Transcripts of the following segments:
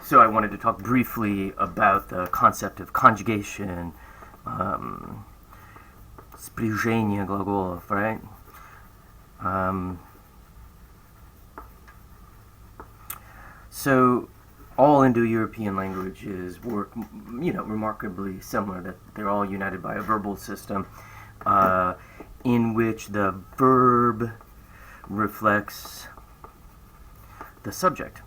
So I wanted to talk briefly about the concept of conjugation, sprijenie глаголов, right? So all Indo-European languages work, remarkably similar. That they're all united by a verbal system in which the verb reflects the subject.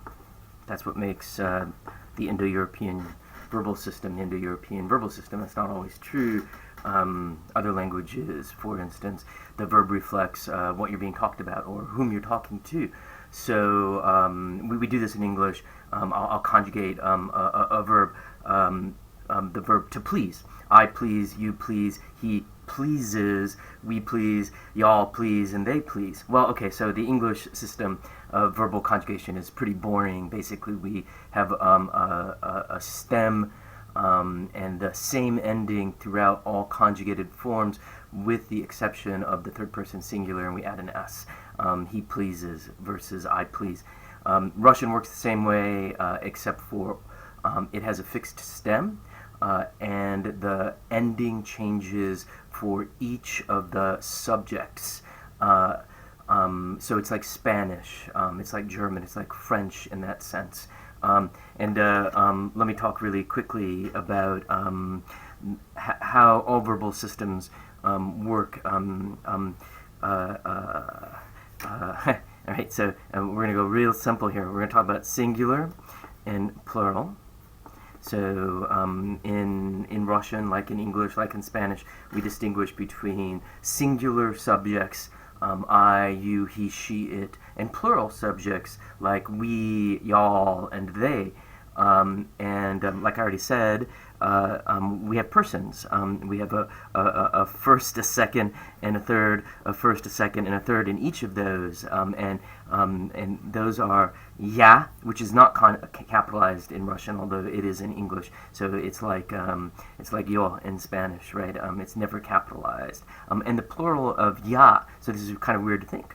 That's what makes the Indo-European verbal system the Indo-European verbal system. That's not always true. Other languages, for instance, the verb reflects what you're being talked about or whom you're talking to. So we do this in English. I'll conjugate a verb, the verb to please. I please, you please, he pleases, we please, y'all please, and they please. Well, okay, so the English system of verbal conjugation is pretty boring. Basically, we have a stem and the same ending throughout all conjugated forms, with the exception of the third person singular, and we add an S. He pleases versus I please. Russian works the same way, except for it has a fixed stem, and the ending changes for each of the subjects. So it's like Spanish, it's like German, it's like French in that sense. And let me talk really quickly about how all verbal systems work. Alright, so we're going to go real simple here. We're going to talk about singular and plural. So in Russian, like in English, like in Spanish, we distinguish between singular subjects, I, you, he, she, it, and plural subjects like we, y'all, and they. And like I already said, we have persons. We have a first, a second, and a third, a first, a second, and a third in each of those. And those are ya, which is not capitalized in Russian, although it is in English. So it's like yo in Spanish, right? It's never capitalized. And the plural of ya. So this is kind of weird to think.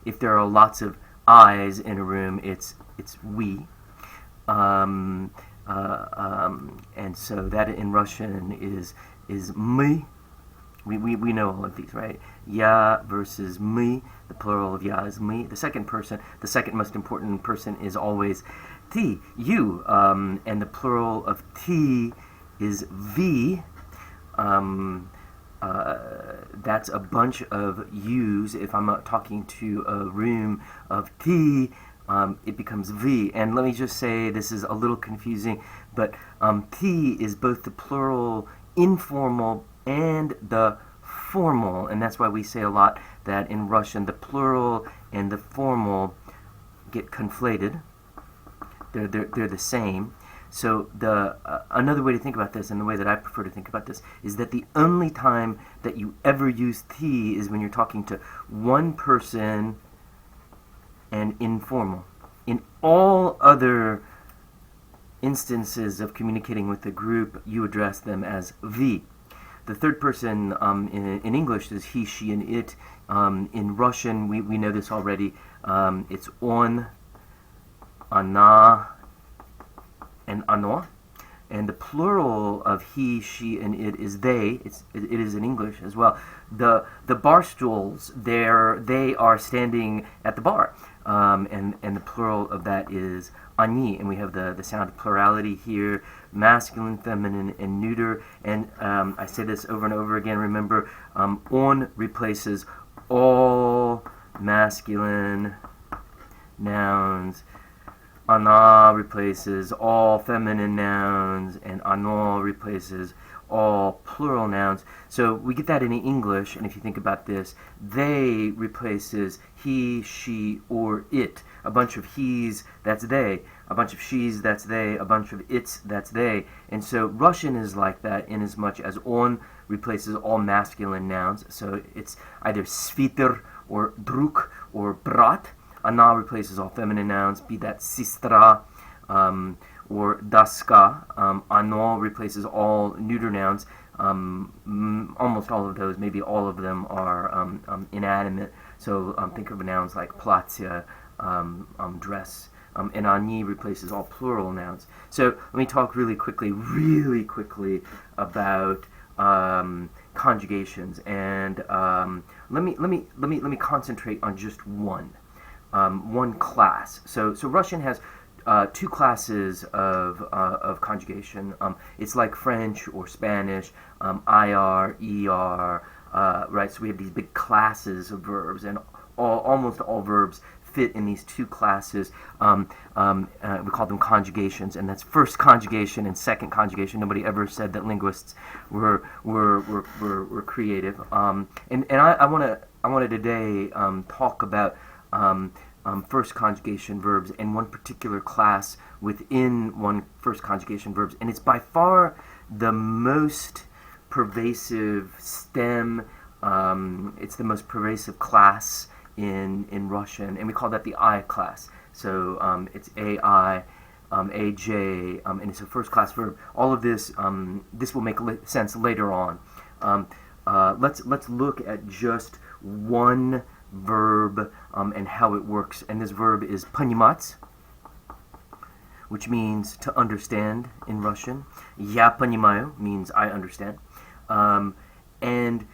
If there are lots of I's in a room, it's we. And so that in Russian is my. We know all of these, right? Ya versus my. The plural of ya is my. The second most important person is always ti, you. And the plural of ti is vi. That's a bunch of yous. If I'm talking to a room of ti, it becomes V. And let me just say, this is a little confusing, but T is both the plural informal and the formal, and that's why we say a lot that in Russian the plural and the formal get conflated. They're the same. So the another way to think about this, and the way that I prefer to think about this, is that the only time that you ever use T is when you're talking to one person and informal. In all other instances of communicating with a group, you address them as V. The third person in English is he, she, and it. In Russian, we know this already. It's on, ana, and ano. And the plural of he, she, and it is they. It is in English as well. The bar stools, they are standing at the bar, and the plural of that is ani. And we have the sound of plurality here: masculine, feminine, and neuter. And I say this over and over again. Remember, on replaces all masculine nouns. Ana replaces all feminine nouns, and ano replaces all plural nouns. So we get that in English, and if you think about this, they replaces he, she, or it. A bunch of he's, that's they. A bunch of she's, that's they. A bunch of it's, that's they. And so Russian is like that in as much as on replaces all masculine nouns. So it's either sviter or druk or brat. Ana replaces all feminine nouns, be that sistra or daska. Ano replaces all neuter nouns. Almost all of those, maybe all of them, are inanimate. So think of nouns like platsya, dress, and ani replaces all plural nouns. So let me talk really quickly about conjugations, and let me concentrate on just one class. So Russian has two classes of conjugation. It's like French or Spanish, IR, ER, right? So we have these big classes of verbs, and almost all verbs fit in these two classes. We call them conjugations, and that's first conjugation and second conjugation. Nobody ever said that linguists were creative. And I want to today talk about first conjugation verbs and one particular class within one first conjugation verbs, and it's by far the most pervasive stem. It's the most pervasive class in Russian, and we call that the I class. So it's AI, AJ, and it's a first class verb. All of this this will make sense later on. Let's look at just one verb and how it works. And this verb is понимать, which means to understand in Russian. Я понимаю means I understand. And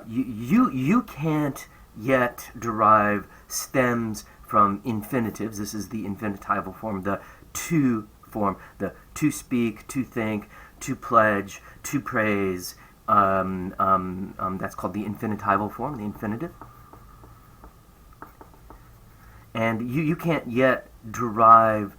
you can't yet derive stems from infinitives. This is the infinitival form, the to form, the to speak, to think, to pledge, to praise. That's called the infinitival form, the infinitive. And you can't yet derive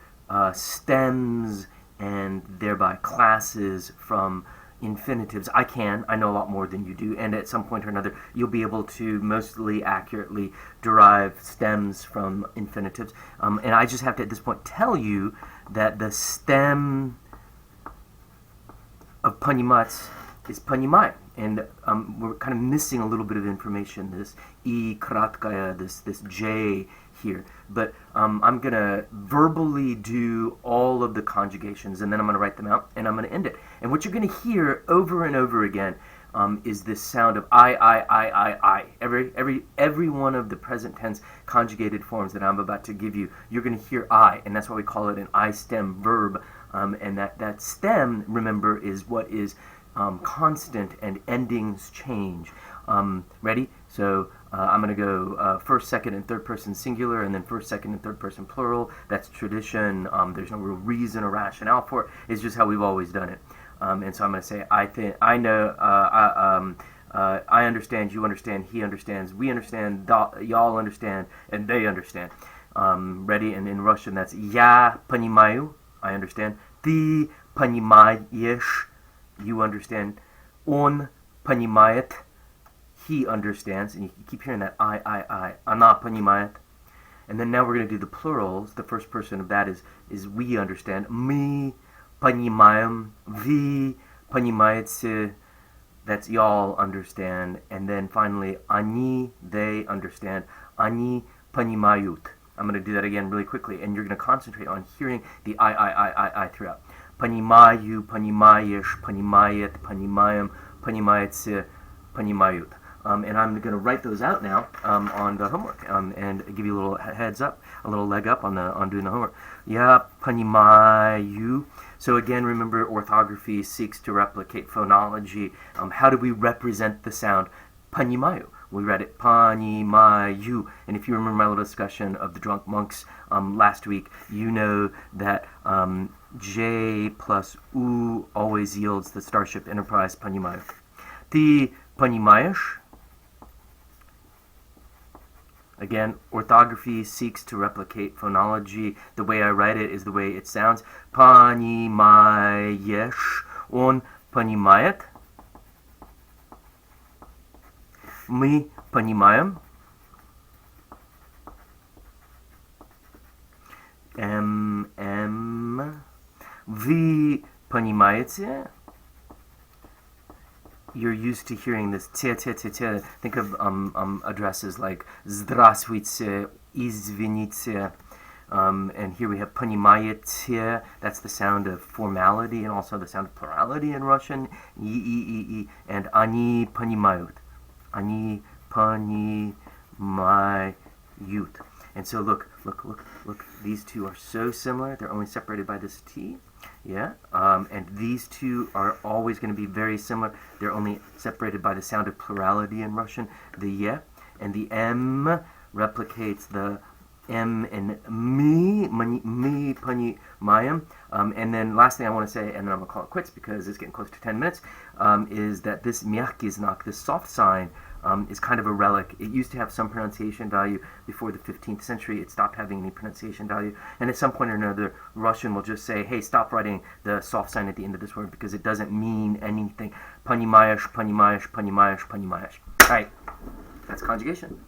stems and thereby classes from infinitives. I can. I know a lot more than you do, and at some point or another you'll be able to mostly accurately derive stems from infinitives. And I just have to at this point tell you that the stem of понимать is понимай, and we're kind of missing a little bit of information. This I краткая, this J here, but I'm gonna verbally do all of the conjugations, and then I'm gonna write them out, and I'm gonna end it. And what you're gonna hear over and over again is this sound of I. Every one of the present tense conjugated forms that I'm about to give you, you're gonna hear I, and that's why we call it an I stem verb. And that stem, remember, is what is constant, and endings change. Ready? So I'm going to go first, second, and third person singular, and then first, second, and third person plural. That's tradition. There's no real reason or rationale for it. It's just how we've always done it. And so I'm going to say, I think, I know, I understand, you understand, he understands, we understand, y'all understand, and they understand. Ready? And in Russian, that's я понимаю, I understand. Ты понимаешь, you understand. Он понимает, he understands. And you keep hearing that I. Она понимает. And then now we're going to do the plurals. The first person of that is we understand. Мы понимаем. Вы понимаете. That's y'all understand. And then finally, они, they understand. Они понимают. I'm going to do that again really quickly, and you're going to concentrate on hearing the I throughout. Понимаю, понимаешь, понимает, понимаем, понимаете, понимают. And I'm going to write those out now on the homework, and give you a little heads up, a little leg up on doing the homework. Я понимаю. So again, remember, orthography seeks to replicate phonology. How do we represent the sound? Понимаю. We read it понимаю, and if you remember my little discussion of the drunk monks last week, you know that J plus U always yields the Starship Enterprise понимаю. Ты понимаешь? Again, orthography seeks to replicate phonology. The way I write it is the way it sounds. Понимаешь? Он понимает? Мы понимаем. Вы понимаете? You're used to hearing this te. Think of addresses like здравствуйте, извините. And here we have понимаете. That's the sound of formality and also the sound of plurality in Russian. И. And они понимают. Они понимают. And so look. These two are so similar. They're only separated by this T. Yeah. And these two are always going to be very similar. They're only separated by the sound of plurality in Russian, the ye. And the M replicates the M and me, pani, mayam. And then last thing I want to say, and then I'm going to call it quits because it's getting close to 10 minutes, is that this myakký znak, this soft sign, is kind of a relic. It used to have some pronunciation value before the 15th century. It stopped having any pronunciation value. And at some point or another, Russian will just say, hey, stop writing the soft sign at the end of this word because it doesn't mean anything. Понимаешь, понимаешь, понимаешь, понимаешь. All right, that's conjugation.